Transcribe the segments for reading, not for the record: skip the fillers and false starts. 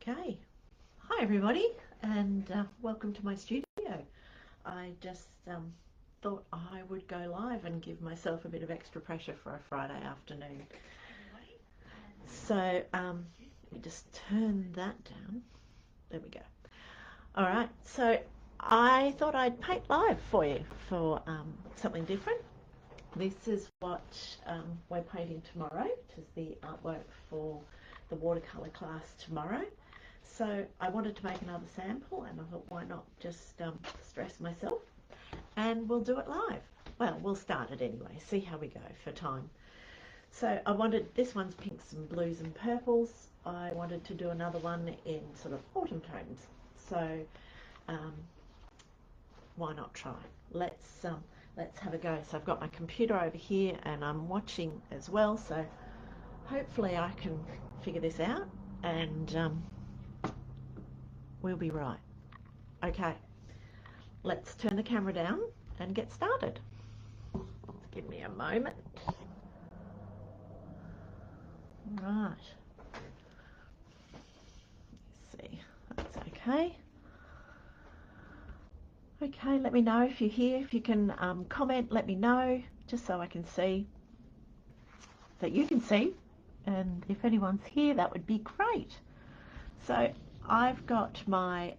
Okay, hi everybody, and welcome to my studio. I just thought I would go live and give myself a bit of extra pressure for a Friday afternoon. So let me just turn that down. There we go. All right, so I thought I'd paint live for you for something different. This is what we're painting tomorrow, which is the artwork for the watercolour class tomorrow. So I wanted to make another sample, and I thought, why not just stress myself, and we'll do it live. Well, we'll start it anyway, see how we go for time. So I wanted, this one's pinks and blues and purples. I wanted to do another one in sort of autumn tones. So why not try? Let's have a go. So I've got my computer over here and I'm watching as well, so hopefully I can figure this out and we'll be right. Okay, let's turn the camera down and get started. Give me a moment. Right. Let's see. That's okay. Okay, let me know if you're here. If you can comment, let me know, just so I can see that you can see. And if anyone's here, that would be great. So I've got my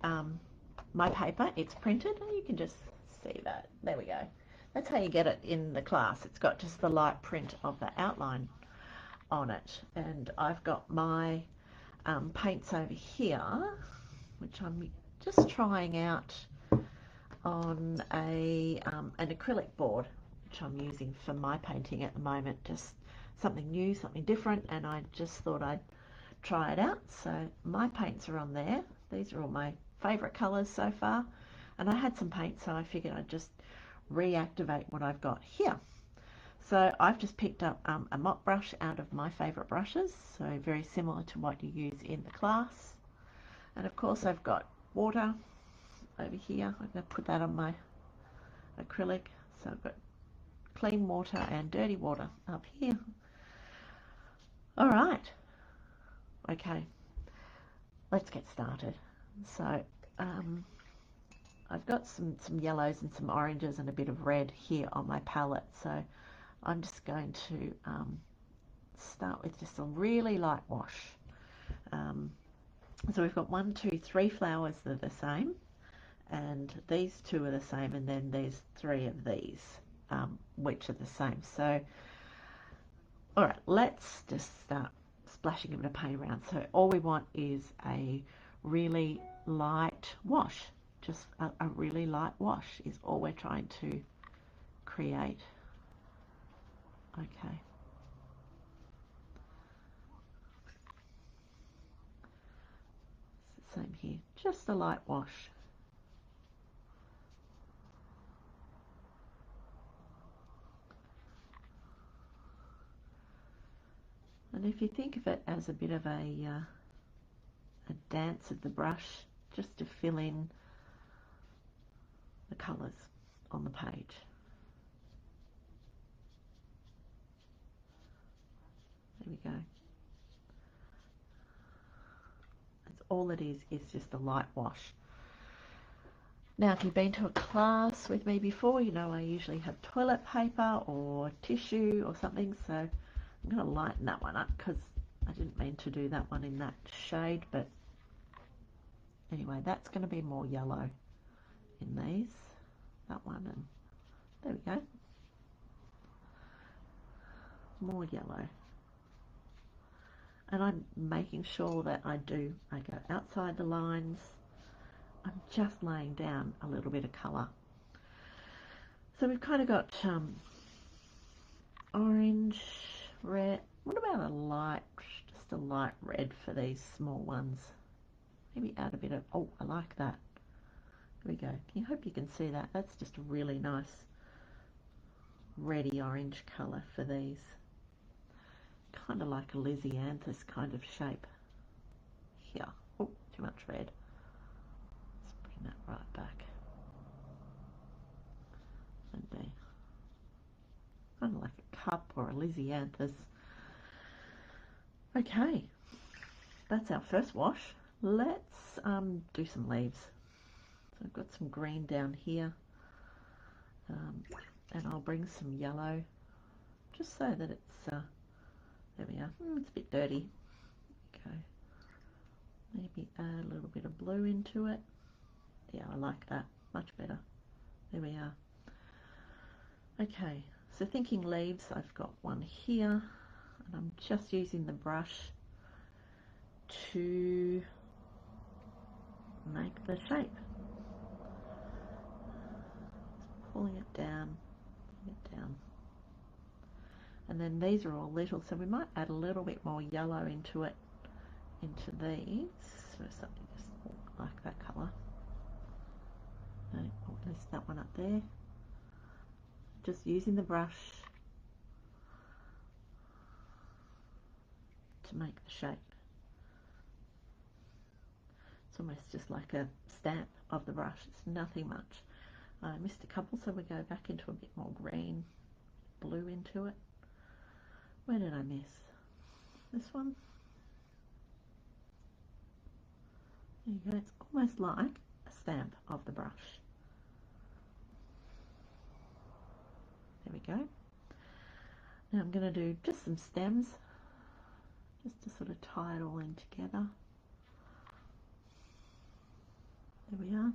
my paper. It's printed, and you can just see that. There we go. That's how you get it in the class. It's got just the light print of the outline on it. And I've got my paints over here, which I'm just trying out on an acrylic board, which I'm using for my painting at the moment. Just something new, something different, and I just thought I'd try it out. So my paints are on there. These are all my favourite colours so far, and I had some paint, so I figured I'd just reactivate what I've got here. So I've just picked up a mop brush out of my favourite brushes, so very similar to what you use in the class. And of course I've got water over here. I'm going to put that on my acrylic. So I've got clean water and dirty water up here. All right. Okay, let's get started. So I've got some yellows and some oranges and a bit of red here on my palette. So I'm just going to start with just a really light wash. So we've got 1, 2, 3 flowers that are the same, and these 2 are the same, and then there's 3 of these which are the same. So all right, let's just start splashing a bit of paint around. So all we want is a really light wash. Just a really light wash is all we're trying to create. Okay. Same here, just a light wash. And if you think of it as a bit of a dance of the brush, just to fill in the colours on the page. There we go. That's all it is just a light wash. Now, if you've been to a class with me before, you know I usually have toilet paper or tissue or something, so I'm going to lighten that one up because I didn't mean to do that one in that shade, but anyway, that's going to be more yellow in these, that one, and there we go, more yellow. And I'm making sure that I go outside the lines. I'm just laying down a little bit of colour. So we've kind of got orange, red. What about just a light red for these small ones? Maybe add a bit of, oh, I like that. There we go. I hope you can see that. That's just a really nice reddy orange colour for these. Kind of like a Lysianthus kind of shape. Here. Oh, too much red. Let's bring that right back. And there. Kind of like a cup or a Lysianthus. Okay, that's our first wash. let's do some leaves. So I've got some green down here, and I'll bring some yellow just so that it's, there we are, it's a bit dirty. Okay, maybe add a little bit of blue into it. Yeah, I like that, much better. There we are. Okay, so thinking leaves, I've got one here, and I'm just using the brush to make the shape. Pulling it down, and then these are all little, so we might add a little bit more yellow into it, into these, so something just like that colour. No, at least that one up there. Just using the brush to make the shape. It's almost just like a stamp of the brush. It's nothing much. I missed a couple, so we go back into a bit more green, blue into it. Where did I miss? This one? There you go. It's almost like a stamp of the brush. There we go. Now I'm going to do just some stems, just to sort of tie it all in together. There we are.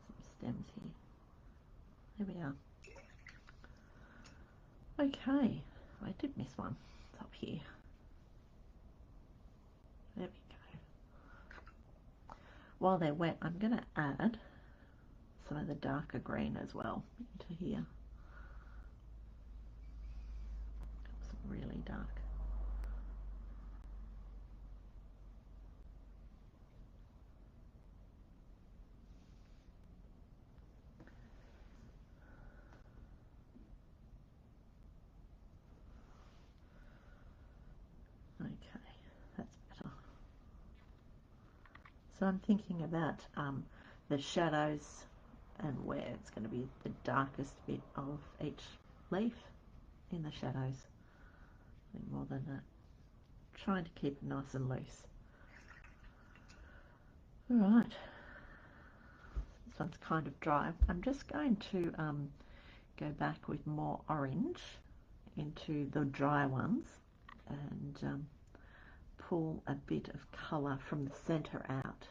Some stems here. There we are. Okay, I did miss one. It's up here. There we go. While they're wet, I'm going to add some of the darker green as well into here. Some really dark. Okay, that's better. So I'm thinking about the shadows and where it's going to be the darkest bit of each leaf in the shadows. More than that. Trying to keep it nice and loose. Alright, this one's kind of dry. I'm just going to go back with more orange into the dry ones and pull a bit of colour from the centre out.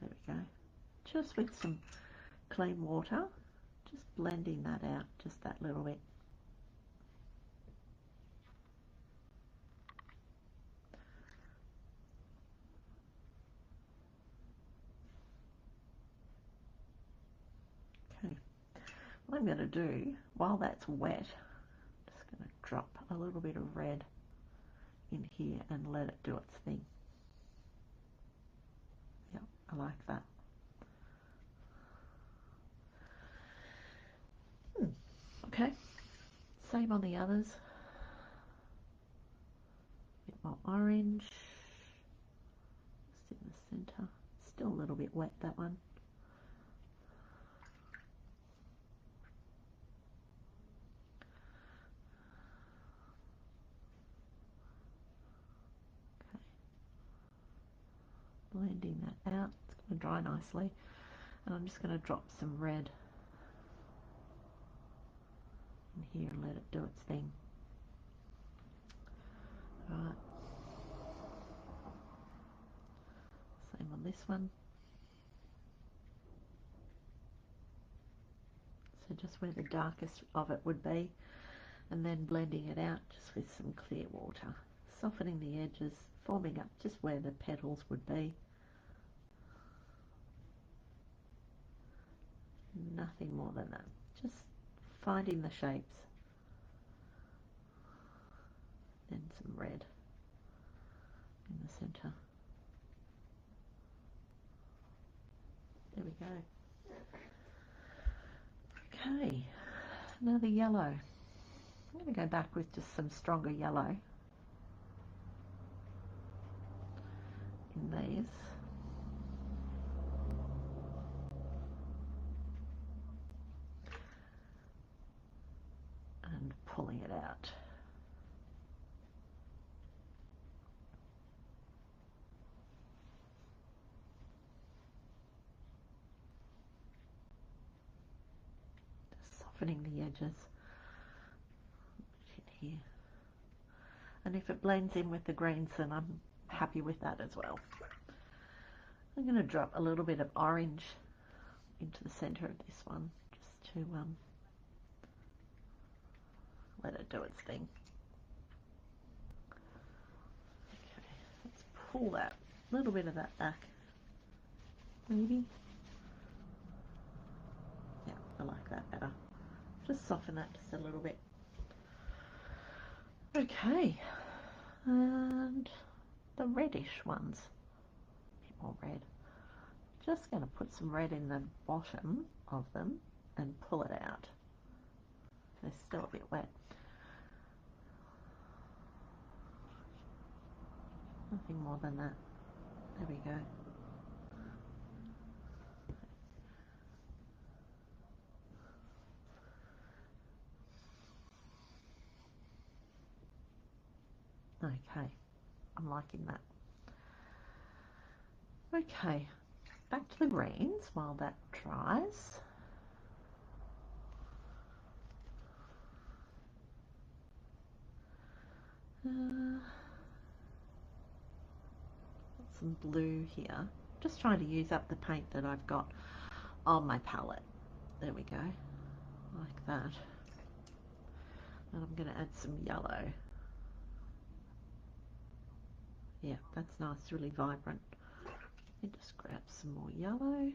There we go. Just with some clean water, just blending that out just that little bit. Okay, what I'm going to do while that's wet, I'm just going to drop a little bit of red in here and let it do its thing. Yep, I like that. Okay, same on the others. A bit more orange. Just in the centre. Still a little bit wet, that one. Okay. Blending that out. It's going to dry nicely. And I'm just going to drop some red in here and let it do its thing. Right. Same on this one. So just where the darkest of it would be, and then blending it out just with some clear water, softening the edges, forming up just where the petals would be. Nothing more than that. Just finding the shapes. Then some red in the centre. There we go. Okay, another yellow. I'm going to go back with just some stronger yellow in these. out. Just softening the edges in here. And if it blends in with the greens, then I'm happy with that as well. I'm going to drop a little bit of orange into the center of this one, just to let it do its thing. Okay, let's pull that little bit of that back, maybe. Yeah, I like that better. Just soften that just a little bit. Okay, and the reddish ones, a bit more red. Just going to put some red in the bottom of them and pull it out. They're still a bit wet. Nothing more than that. There we go. Okay, I'm liking that. Okay, back to the greens while that dries. Some blue here. Just trying to use up the paint that I've got on my palette. There we go, like that. And I'm going to add some yellow. Yeah, that's nice, really vibrant. Let me just grab some more yellow.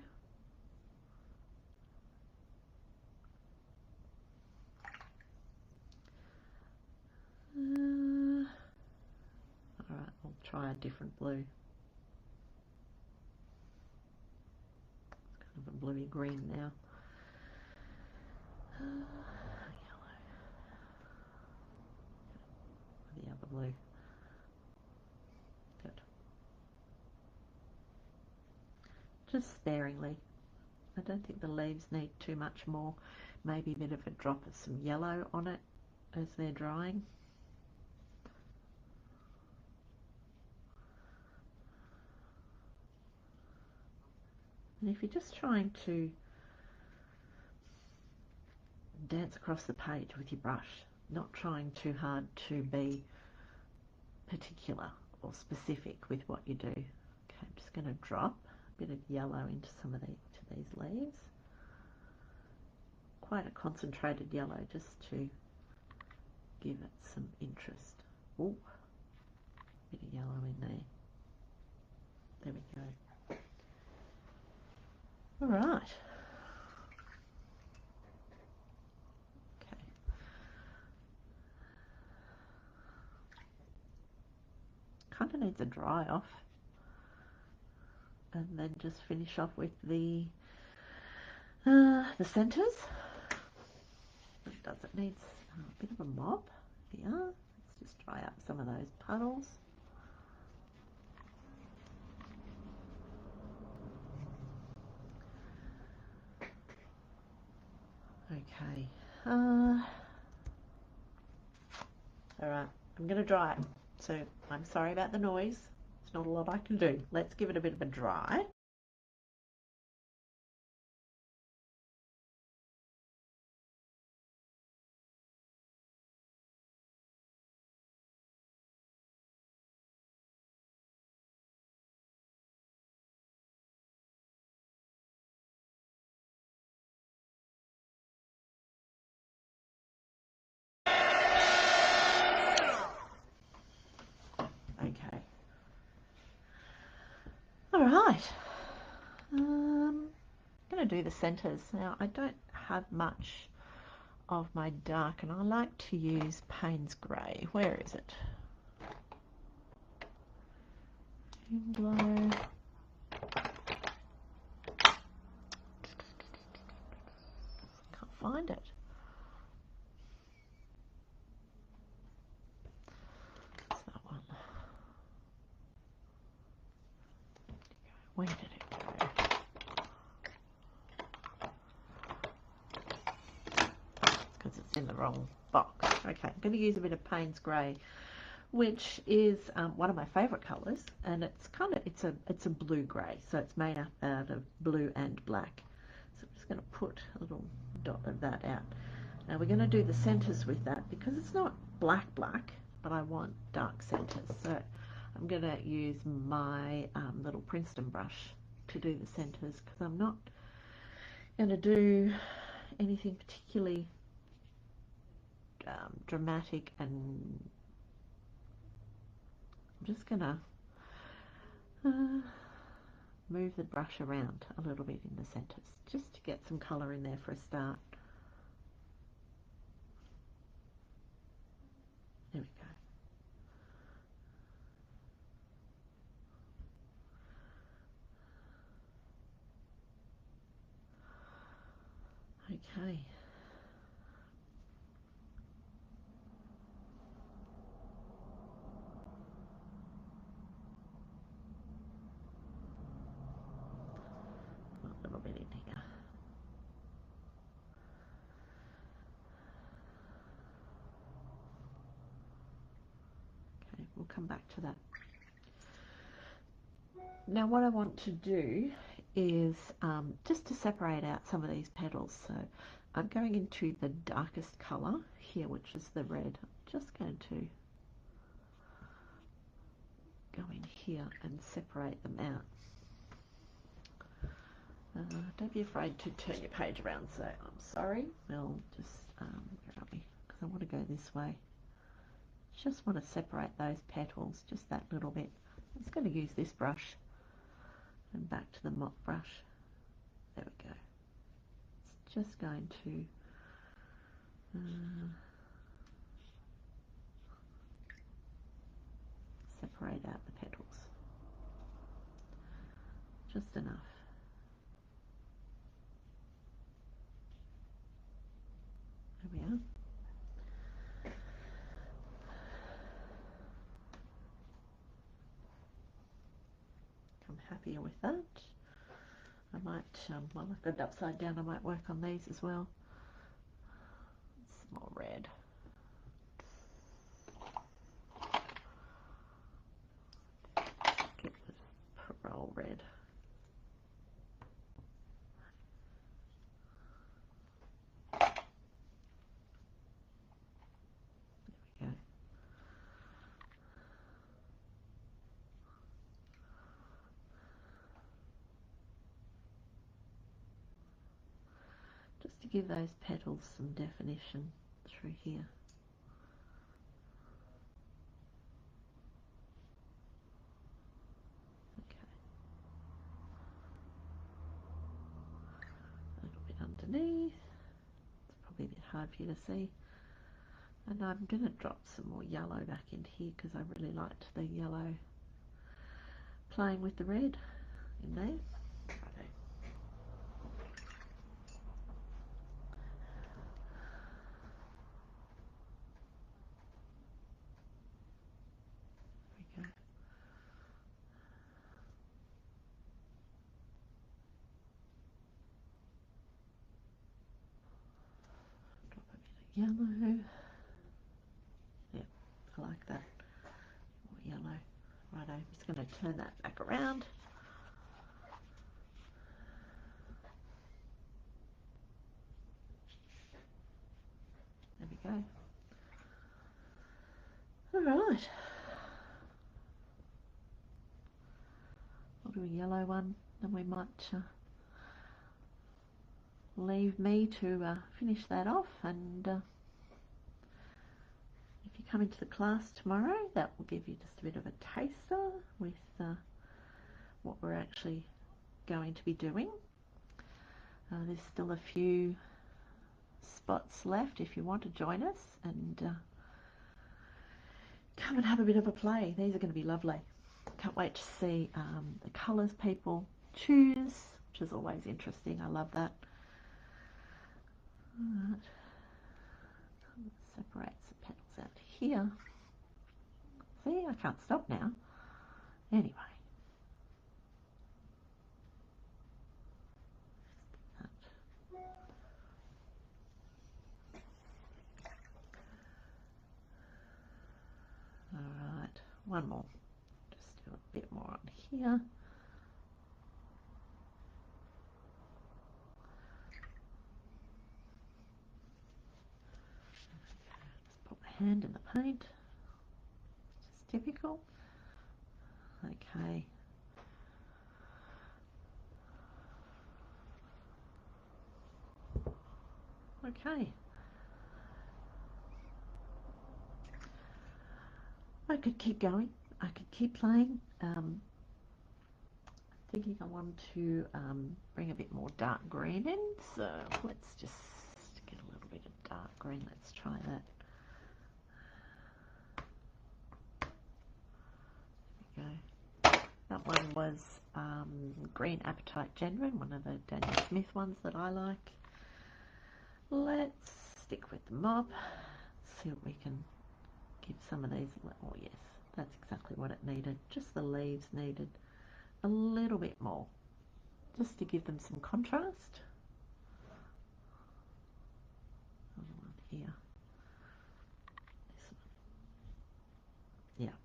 Alright, I'll try a different blue. It's kind of a bluey green now. Yellow. The other blue. Good. Just sparingly. I don't think the leaves need too much more. Maybe a bit of a drop of some yellow on it as they're drying. And if you're just trying to dance across the page with your brush, not trying too hard to be particular or specific with what you do. Okay, I'm just going to drop a bit of yellow into some of these leaves. Quite a concentrated yellow, just to give it some interest. Ooh, bit of yellow in there. There we go. All right. Okay. Kind of needs a dry off, and then just finish off with the centers. Does it needs a bit of a mop here? Let's just dry up some of those puddles. Okay. All right, I'm going to dry it. So I'm sorry about the noise. There's not a lot I can do. Let's give it a bit of a dry. Okay. All right. I'm going to do the centers. Now, I don't have much of my dark, and I like to use Payne's Grey. Where is it? Glow. Can't find it. It's that one. Where did it go? It's because it's in the wrong box. Okay, I'm going to use a bit of Payne's Grey, which is one of my favourite colours, and it's a blue grey, so it's made up out of blue and black. So I'm just going to put a little dot of that out. Now we're going to do the centres with that because it's not black, but I want dark centres. So I'm going to use my little Princeton brush to do the centres because I'm not going to do anything particularly dramatic, and I'm just going to move the brush around a little bit in the centres just to get some colour in there for a start. There we go. Okay. A little bit in here. Okay, we'll come back to that. Now what I want to do is just to separate out some of these petals. So I'm going into the darkest colour here, which is the red. I'm just going to go in here and separate them out. Don't be afraid to turn your page around. So I'm sorry, we'll just, where are we? Because I want to go this way. Just want to separate those petals, just that little bit. I'm just going to use this brush and back to the mop brush. There we go. It's just going to separate out the petals. Just enough. There we are. I'm happier with that. I might, while I've got it upside down, I might work on these as well. It's more red. Get the pearl red. There we go. Just to give those petals some definition through here. Underneath. It's probably a bit hard for you to see. And I'm going to drop some more yellow back in here because I really liked the yellow playing with the red in there. Righto. There we go. Drop a bit of yellow. Yep, I like that. More yellow. Righto, I'm just going to turn that back around. There we go. Alright. We'll do a yellow one, then we might leave me to finish that off, and if you come into the class tomorrow, that will give you just a bit of a taster with what we're actually going to be doing. There's still a few spots left if you want to join us, and come and have a bit of a play. These are going to be lovely. Can't wait to see the colours people choose, which is always interesting. I love that. Right. Separate some petals out here. See, I can't stop now. Anyway. one more. Just do a bit more on here. Just put my hand in the paint. Just typical. Okay. Okay. I could keep going. I could keep playing. Thinking I want to bring a bit more dark green in, so let's just get a little bit of dark green. Let's try that. There we go. That one was Green Appetite Genuine, one of the Daniel Smith ones that I like. Let's stick with the mob, see what we can give some of these. Oh yes, that's exactly what it needed. Just the leaves needed a little bit more, just to give them some contrast. Another one here. This one. Yeah,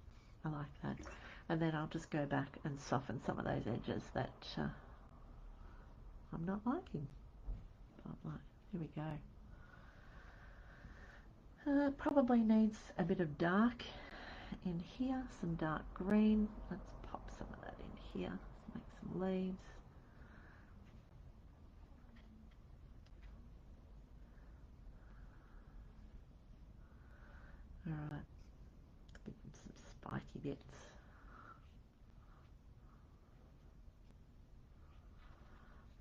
I like that. And then I'll just go back and soften some of those edges that I'm not liking. Here we go. Probably needs a bit of dark in here, some dark green. Let's pop some of that in here. Let's make some leaves. Alright, give them some spiky bits.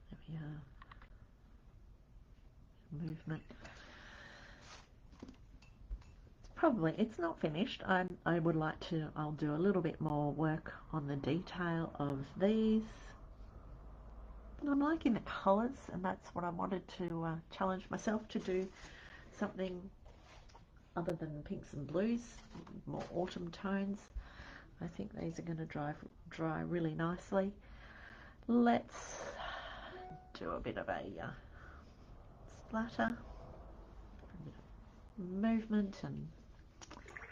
There we are. Movement. It's not finished. I would like to, I'll do a little bit more work on the detail of these. But I'm liking the colours, and that's what I wanted to challenge myself to do, something other than pinks and blues, more autumn tones. I think these are going to dry really nicely. Let's do a bit of a splatter, a bit of movement, and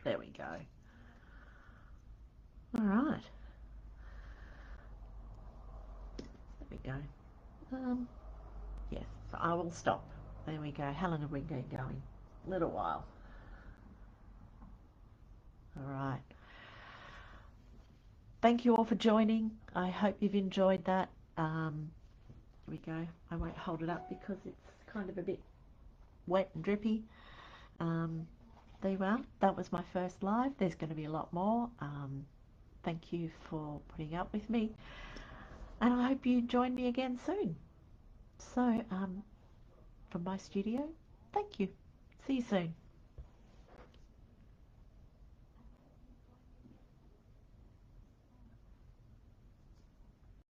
there we go. All right, there we go. Yes, I will stop. There we go. How long have we been going? A little while. All right. Thank you all for joining. I hope you've enjoyed that. Here we go. I won't hold it up because it's kind of a bit wet and drippy. There you are. That was my first live. There's going to be a lot more. Thank you for putting up with me, and I hope you join me again soon. So, from my studio, thank you. See you soon.